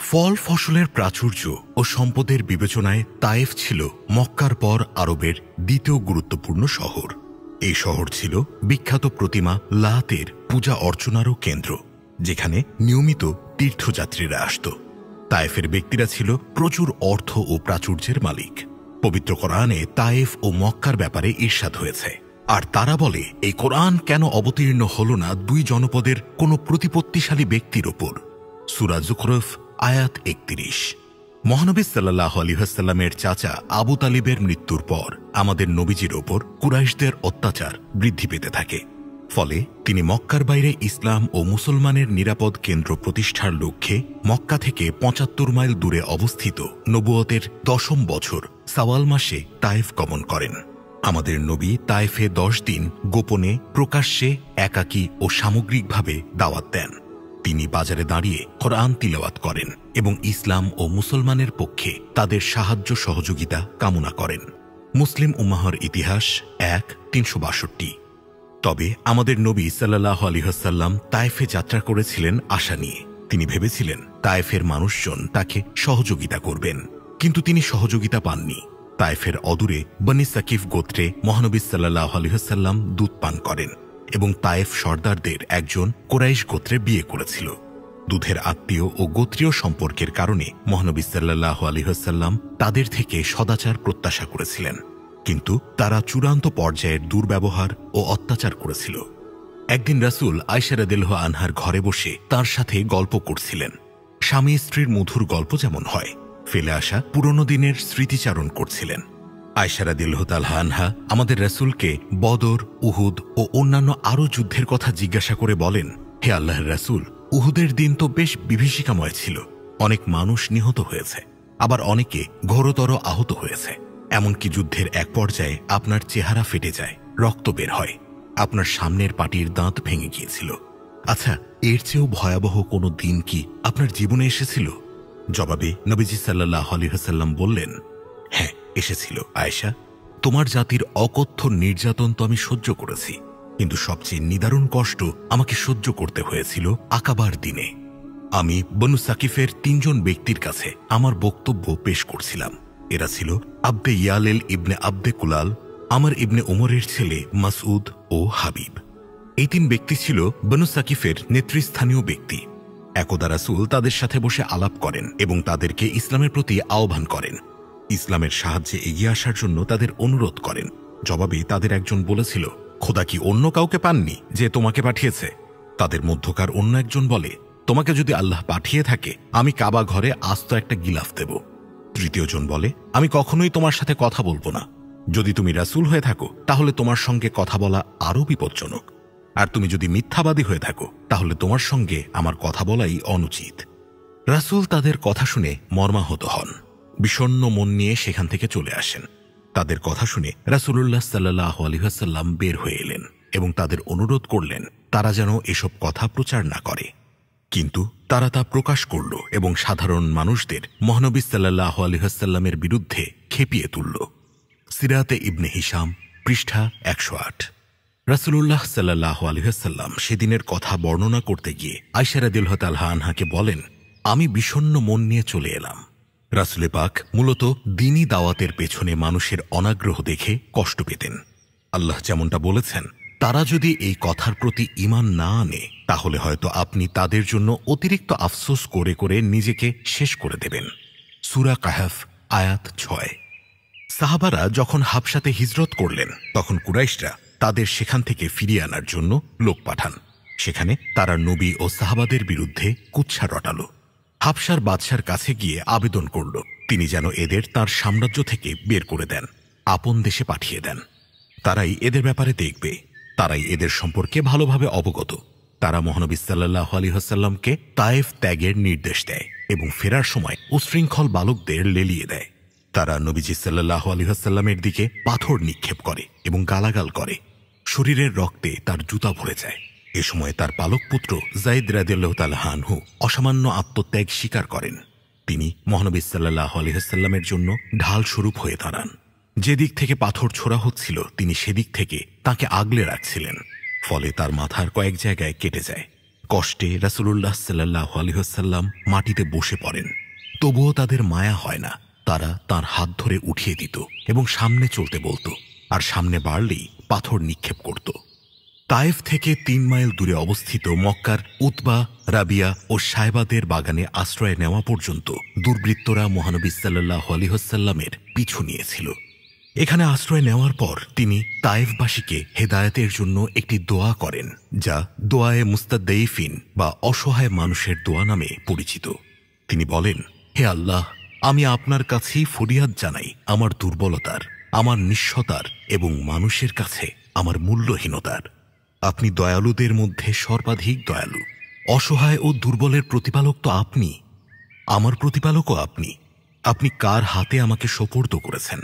ফল ফসলের প্রাচুর্য ও সম্পদের বিবেচনায় তায়েফ ছিল মক্কার পর আরবের দ্বিতীয় গুরুত্বপূর্ণ শহর। এই শহর ছিল বিখ্যাত প্রতিমা লাতের পূজা অর্চনারও কেন্দ্র, যেখানে নিয়মিত তীর্থযাত্রীরা আসত। তায়েফের ব্যক্তিরা ছিল প্রচুর অর্থ ও প্রাচুর্যের মালিক। পবিত্র কোরআনে তায়েফ ও মক্কার ব্যাপারে ইরশাদ হয়েছে, আর তারা বলে, এই কোরআন কেন অবতীর্ণ হল না দুই জনপদের কোনো প্রতিপত্তিশালী ব্যক্তির ওপর। সূরা যুখরুফ আয়াত ৩১। মহানবী সাল্লাল্লাহু আলাইহি ওয়াসাল্লামের চাচা আবু তালিবের মৃত্যুর পর আমাদের নবীজির ওপর কুরাইশদের অত্যাচার বৃদ্ধি পেতে থাকে। ফলে তিনি মক্কার বাইরে ইসলাম ও মুসলমানের নিরাপদ কেন্দ্র প্রতিষ্ঠার লক্ষ্যে মক্কা থেকে ৭৫ মাইল দূরে অবস্থিত নবুয়তের ১০ম বছর শাওয়াল মাসে তায়েফ গমন করেন। আমাদের নবী তায়েফে ১০ দিন গোপনে, প্রকাশ্যে, একাকী ও সামগ্রিকভাবে দাওয়াত দেন। তিনি বাজারে দাঁড়িয়ে কোরআন তিলাওয়াত করেন এবং ইসলাম ও মুসলমানের পক্ষে তাদের সাহায্য সহযোগিতা কামনা করেন। মুসলিম উম্মাহর ইতিহাস ১:৩৬২। তবে আমাদের নবী সাল্লাল্লাহু আলাইহি ওয়াসাল্লাম তায়েফে যাত্রা করেছিলেন আশা নিয়ে। তিনি ভেবেছিলেন তায়েফের মানুষজন তাকে সহযোগিতা করবেন, কিন্তু তিনি সহযোগিতা পাননি। তায়েফের অদূরে বনি সাকিফ গোত্রে মহানবী সাল্লাল্লাহু আলাইহি ওয়াসাল্লাম দুধ পান করেন এবং তায়েফ সর্দারদের একজন কুরাইশ গোত্রে বিয়ে করেছিল। দুধের আত্মীয় ও গোত্রীয় সম্পর্কের কারণে মহানবী সাল্লাল্লাহু আলাইহি ওয়াসাল্লাম তাদের থেকে সদাচার প্রত্যাশা করেছিলেন, কিন্তু তারা চূড়ান্ত পর্যায়ের দুর্ব্যবহার ও অত্যাচার করেছিল। একদিন রাসূল আয়েশা রাদিয়াল্লাহু আনহার ঘরে বসে তার সাথে গল্প করছিলেন। স্বামী স্ত্রীর মধুর গল্প যেমন হয়, ফেলে আসা পুরনো দিনের স্মৃতিচারণ করছিলেন। আয়েশা রাদিয়াল্লাহু তাআলা আনহা আমাদের রাসূলকে বদর, উহুদ ও অন্যান্য আরও যুদ্ধের কথা জিজ্ঞাসা করে বলেন, হে আল্লাহর রাসূল, উহুদের দিন তো বেশ বিভীষিকাময় ছিল। অনেক মানুষ নিহত হয়েছে, আবার অনেকে ঘোরতর আহত হয়েছে। এমনকি যুদ্ধের এক পর্যায়ে আপনার চেহারা ফেটে যায়, রক্ত বের হয়, আপনার সামনের পাটির দাঁত ভেঙে গিয়েছিল। আচ্ছা, এর চেয়েও ভয়াবহ কোনো দিন কি আপনার জীবনে এসেছিল? জবাবে নবীজি সাল্লাল্লাহু আলাইহি ওয়াসাল্লাম বললেন, হ্যাঁ এসেছিল আয়েশা। তোমার জাতির অকথ্য নির্যাতন তো আমি সহ্য করেছি, কিন্তু সবচেয়ে নিদারুণ কষ্ট আমাকে সহ্য করতে হয়েছিল আকাবার দিনে। আমি বনু সাকিফের ৩ জন ব্যক্তির কাছে আমার বক্তব্য পেশ করছিলাম। এরা ছিল আবদে ইয়ালেল ইবনে আবদে কুলাল, আমর ইবনে উমরের ছেলে মাসউদ ও হাবিব। এই ৩ ব্যক্তি ছিল বনু সাকিফের নেতৃস্থানীয় ব্যক্তি। একদা রাসূল তাদের সাথে বসে আলাপ করেন এবং তাদেরকে ইসলামের প্রতি আহ্বান করেন। ইসলামের সাহায্যে এগিয়ে আসার জন্য তাদের অনুরোধ করেন। জবাবে তাদের একজন বলেছিল, খোদা কি অন্য কাউকে পাননি যে তোমাকে পাঠিয়েছে? তাদের মধ্যকার অন্য একজন বলে, তোমাকে যদি আল্লাহ পাঠিয়ে থাকে আমি কাবা ঘরে আস্ত একটা গিলাফ দেব। তৃতীয় জন বলে, আমি কখনোই তোমার সাথে কথা বলবো না। যদি তুমি রাসূল হয়ে থাকো তাহলে তোমার সঙ্গে কথা বলা আরও বিপজ্জনক, আর তুমি যদি মিথ্যাবাদী হয়ে থাকো তাহলে তোমার সঙ্গে আমার কথা বলাই অনুচিত। রাসূল তাদের কথা শুনে মর্মাহত হন, বিষণ্ণ মন নিয়ে সেখান থেকে চলে আসেন। তাদের কথা শুনে রাসূলুল্লাহ সাল্লাল্লাহু আলাইহি ওয়াসাল্লাম বের হয়ে এলেন এবং তাদের অনুরোধ করলেন তারা যেন এসব কথা প্রচার না করে। কিন্তু তারা তা প্রকাশ করল এবং সাধারণ মানুষদের মহানবী সাল্লাল্লাহু আলাইহি ওয়াসাল্লামের বিরুদ্ধে খেপিয়ে তুলল। সিরাতে ইবনে হিশাম, পৃষ্ঠা ১০৮। রাসূলুল্লাহ সাল্লাল্লাহু আলাইহি ওয়াসাল্লাম সেদিনের কথা বর্ণনা করতে গিয়ে আয়েশা রাদিয়াল্লাহু তাআলা আনহাকে বলেন, আমি বিষণ্ণ মন নিয়ে চলে এলাম। রাসূল পাক মূলত দ্বীনি দাওয়াতের পেছনে মানুষের অনাগ্রহ দেখে কষ্ট পেতেন। আল্লাহ যেমনটা বলেছেন, তারা যদি এই কথার প্রতি ঈমান না আনে তাহলে হয়তো আপনি তাদের জন্য অতিরিক্ত আফসোস করে করে নিজেকে শেষ করে দেবেন। সূরা কাহফ আয়াত ৬। সাহাবারা যখন হাবশাতে হিজরত করলেন তখন কুরাইশরা তাদের সেখান থেকে ফিরিয়ে আনার জন্য লোক পাঠান। সেখানে তারা নবী ও সাহাবাদের বিরুদ্ধে কুৎসা রটাল। হাবশার বাদশার কাছে গিয়ে আবেদন করল তিনি যেন এদের তার সাম্রাজ্য থেকে বের করে দেন, আপন দেশে পাঠিয়ে দেন। তারাই এদের ব্যাপারে দেখবে, তারাই এদের সম্পর্কে ভালোভাবে অবগত। তারা মহানবী সাল্লাল্লাহু আলাইহি ওয়াসাল্লামকে তায়েফ ত্যাগের নির্দেশ দেয় এবং ফেরার সময় উশৃঙ্খল বালকদের লেলিয়ে দেয়। তারা নবীজি সাল্লাল্লাহু আলাইহি ওয়াসাল্লামের দিকে পাথর নিক্ষেপ করে এবং গালাগাল করে। শরীরের রক্তে তার জুতা ভরে যায়। এ সময় তার পালক পুত্র যায়েদ রাদিয়াল্লাহু তাআলা আনহু অসামান্য আত্মত্যাগ স্বীকার করেন। তিনি মহানবী সাল্লাল্লাহু আলাইহি ওয়াসাল্লামের জন্য ঢাল স্বরূপ হয়ে দাঁড়ান। যেদিক থেকে পাথর ছোড়া হচ্ছিল তিনি সেদিক থেকে তাকে আগলে রাখছিলেন, ফলে তার মাথার কয়েক জায়গায় কেটে যায়। কষ্টে রাসূলুল্লাহ সাল্লাল্লাহু আলাইহি ওয়াসাল্লাম মাটিতে বসে পড়েন, তবুও তাদের মায়া হয় না। তারা তার হাত ধরে উঠিয়ে দিত এবং সামনে চলতে বলতো, আর সামনে বাড়লেই পাথর নিক্ষেপ করত। তায়েফ থেকে 3 মাইল দূরে অবস্থিত মক্কার উতবা, রাবিয়া ও সায়বাদের বাগানে আশ্রয় নেওয়া পর্যন্ত দুর্বৃত্তরা মহানবী সাল্লাল্লাহু আলাইহি ওয়াসাল্লামের পিছু নিয়েছিল। এখানে আশ্রয় নেওয়ার পর তিনি তায়েফবাসীকে হেদায়েতের জন্য একটি দোয়া করেন, যা দোয়ায়ে মুস্তাদাইফিন বা অসহায় মানুষের দোয়া নামে পরিচিত। তিনি বলেন, হে আল্লাহ, আমি আপনার কাছেই ফরিয়াদ জানাই আমার দুর্বলতার, আমার নিঃস্বতার এবং মানুষের কাছে আমার মূল্যহীনতার। আপনি দয়ালুদের মধ্যে সর্বাধিক দয়ালু। অসহায় ও দুর্বলের প্রতিপালক তো আপনি, আমার প্রতিপালকও আপনি। আপনি কার হাতে আমাকে সোপর্দ করেছেন?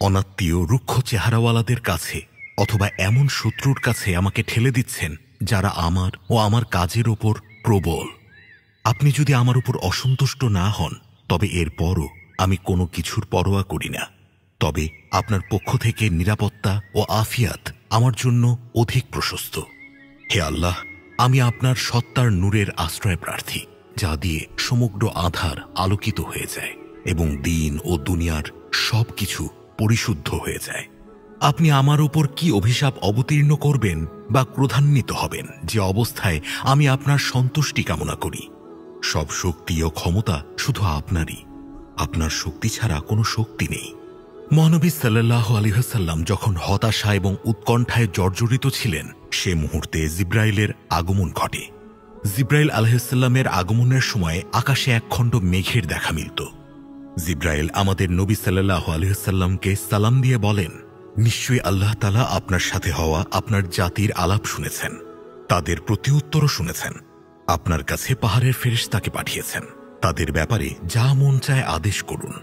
অনাত্মীয় রুক্ষ চেহারাওয়ালাদের কাছে অথবা এমন শত্রুর কাছে আমাকে ঠেলে দিচ্ছেন যারা আমার ও আমার কাজের ওপর প্রবল। আপনি যদি আমার উপর অসন্তুষ্ট না হন, তবে এরপরও আমি কোনো কিছুর পরোয়া করি না। তবে আপনার পক্ষ থেকে নিরাপত্তা ও আফিয়াত আমার জন্য অধিক প্রশস্ত। হে আল্লাহ, আমি আপনার সত্তার নূরের আশ্রয় প্রার্থী, যা দিয়ে সমগ্র আধার আলোকিত হয়ে যায় এবং দিন ও দুনিয়ার সব কিছু পরিশুদ্ধ হয়ে যায়। আপনি আমার উপর কি অভিশাপ অবতীর্ণ করবেন বা ক্রোধান্বিত হবেন যে অবস্থায় আমি আপনার সন্তুষ্টি কামনা করি? সব শক্তি ও ক্ষমতা শুধু আপনারই। আপনার শক্তি ছাড়া কোনো শক্তি নেই। মহানবী সাল্লাল্লাহু আলাইহি ওয়াসাল্লাম যখন হতাশা এবং উৎকণ্ঠায় জর্জরিত ছিলেন, সে মুহূর্তে জিব্রাইলের আগমন ঘটে। জিব্রাইল আলাইহিস সালামের আগমনের সময় আকাশে একখণ্ড মেঘের দেখা মিলত। জিব্রাইল আমাদের নবী সাল্লাল্লাহু আলাইহি ওয়াসাল্লামকে সালাম দিয়ে বলেন, নিশ্চয়ই আল্লাহ তাআলা আপনার সাথে হওয়া আপনার জাতির আলাপ শুনেছেন, তাদের প্রতিউত্তরও শুনেছেন। আপনার কাছে পাহাড়ের ফেরেশতাকে পাঠিয়েছেন, তাদের ব্যাপারে যা মন চায় আদেশ করুন।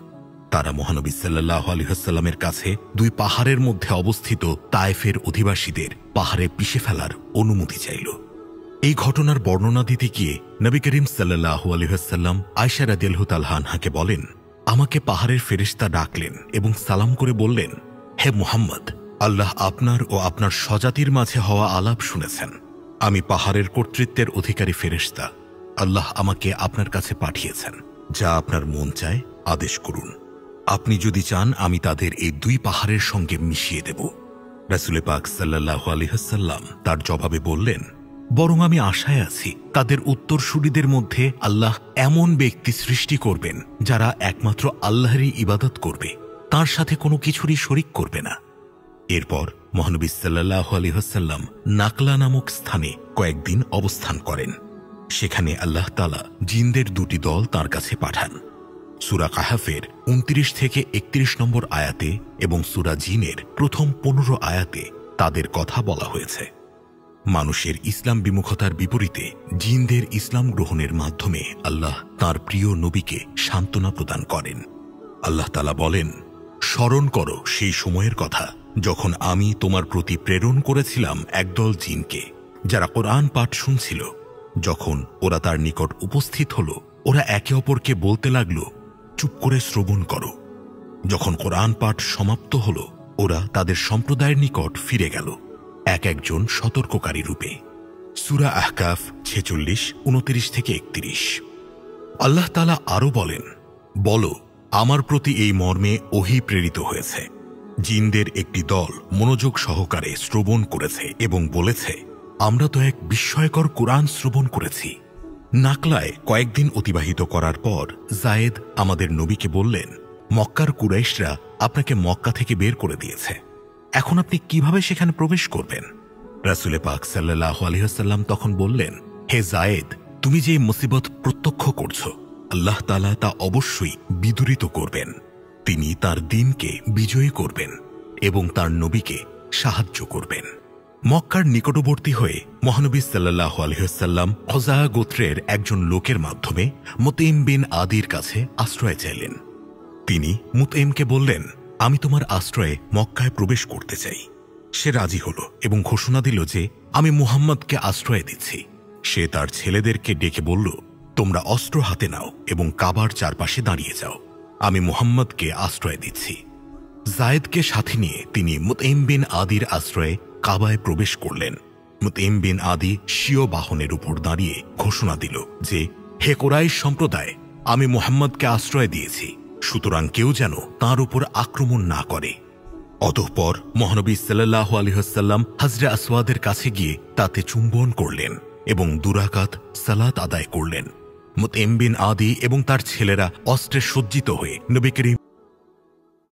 তারা মহানবী সাল্লাল্লাহু আলাইহি ওয়াসাল্লামের কাছে 2 পাহাড়ের মধ্যে অবস্থিত তায়েফের অধিবাসীদের পাহাড়ে পিষে ফেলার অনুমতি চাইল। এই ঘটনার বর্ণনা দিতে গিয়ে নবী করিম সাল্লাল্লাহু আলাইহি ওয়াসাল্লাম আয়েশা রাদিয়াল্লাহু তাআলা আনহাকে বলেন, আমাকে পাহাড়ের ফেরেশতা ডাকলেন এবং সালাম করে বললেন, হে মুহাম্মদ, আল্লাহ আপনার ও আপনার স্বজাতির মাঝে হওয়া আলাপ শুনেছেন। আমি পাহাড়ের কর্তৃত্বের অধিকারী ফেরেশতা। আল্লাহ আমাকে আপনার কাছে পাঠিয়েছেন, যা আপনার মন চায় আদেশ করুন। আপনি যদি চান আমি তাদের এই 2 পাহাড়ের সঙ্গে মিশিয়ে দেব। রাসূল পাক সাল্লাল্লাহু আলাইহি ওয়াসাল্লাম তার জবাবে বললেন, বরং আমি আশায় আছি তাদের উত্তরসূরিদের মধ্যে আল্লাহ এমন ব্যক্তি সৃষ্টি করবেন যারা একমাত্র আল্লাহরই ইবাদত করবে, তার সাথে কোনো কিছুরই শরিক করবে না। এরপর মহানবী সাল্লাল্লাহু আলাইহি ওয়াসাল্লাম নাকলা নামক স্থানে কয়েকদিন অবস্থান করেন। সেখানে আল্লাহ তাআলা জিনদের 2টি দল তার কাছে পাঠান। সূরা কাহাফের 29 থেকে 31 নম্বর আয়াতে এবং সূরা জিনের প্রথম 15 আয়াতে তাদের কথা বলা হয়েছে। মানুষের ইসলাম বিমুখতার বিপরীতে জিনদের ইসলাম গ্রহণের মাধ্যমে আল্লাহ তাঁর প্রিয় নবীকে সান্ত্বনা প্রদান করেন। আল্লাহ তাআলা বলেন, স্মরণ করো সেই সময়ের কথা যখন আমি তোমার প্রতি প্রেরণ করেছিলাম একদল জিনকে, যারা কোরআন পাঠ শুনছিল। যখন ওরা তার নিকট উপস্থিত হল, ওরা একে অপরকে বলতে লাগল, চুপ করে শ্রবণ করো। যখন কোরআন পাঠ সমাপ্ত হল, ওরা তাদের সম্প্রদায়ের নিকট ফিরে গেল, এক একজন সতর্ককারী রূপে। সূরা আহকাফ 46, 29 থেকে 31। আল্লাহ তাআলা আরো বলেন, বলো, আমার প্রতি এই মর্মে ওহী প্রেরিত হয়েছে। জিনদের একটি দল মনোযোগ সহকারে শ্রবণ করেছে এবং বলেছে, আমরা তো এক বিস্ময়কর কোরআন শ্রবণ করেছি। নাকলায় কয়েকদিন অতিবাহিত করার পর যায়েদ আমাদের নবীকে বললেন, মক্কার কুরাইশরা আপনাকে মক্কা থেকে বের করে দিয়েছে, এখন আপনি কিভাবে সেখানে প্রবেশ করবেন? রাসূল পাক সাল্লাল্লাহু আলাইহি ওয়াসাল্লাম তখন বললেন, হে যায়েদ, তুমি যে মুসিবত প্রত্যক্ষ করছো, আল্লাহ তাআলা তা অবশ্যই বিদূরিত করবেন। তিনি তার দ্বীনকে বিজয়ী করবেন এবং তার নবীকে সাহায্য করবেন। মক্কার নিকটবর্তী হয়ে মহানবী সাল্লাল্লাহু আলাইহি ওয়াসাল্লাম খোজাআ গোত্রের একজন লোকের মাধ্যমে মুতঈম বিন আদির কাছে আশ্রয় চাইলেন। তিনি মুতঈমকে বললেন, আমি তোমার আশ্রয়ে মক্কায় প্রবেশ করতে চাই। সে রাজি হল এবং ঘোষণা দিল যে আমি মুহাম্মদকে আশ্রয় দিচ্ছি। সে তার ছেলেদেরকে ডেকে বলল, তোমরা অস্ত্র হাতে নাও এবং কাবার চারপাশে দাঁড়িয়ে যাও, আমি মুহাম্মদকে আশ্রয় দিচ্ছি। যায়েদকে সাথে নিয়ে তিনি মুতঈম বিন আদির আশ্রয়ে কাবায় প্রবেশ করলেন। মুতঈম বিন আদি স্বীয় বাহনের উপর দাঁড়িয়ে ঘোষণা দিল যে, হে কুরাইশ সম্প্রদায়, আমি মুহাম্মদকে আশ্রয় দিয়েছি, সুতরাং কেউ যেন তার উপর আক্রমণ না করে। অতঃপর মহানবী সাল্লাল্লাহু আলাইহি ওয়াসাল্লাম হাজরে আসওয়াদের কাছে গিয়ে তাতে চুম্বন করলেন এবং 2 রাকাত সালাত আদায় করলেন। মুতঈম বিন আদি এবং তার ছেলেরা অস্ত্রে সজ্জিত হয়ে নবী করিম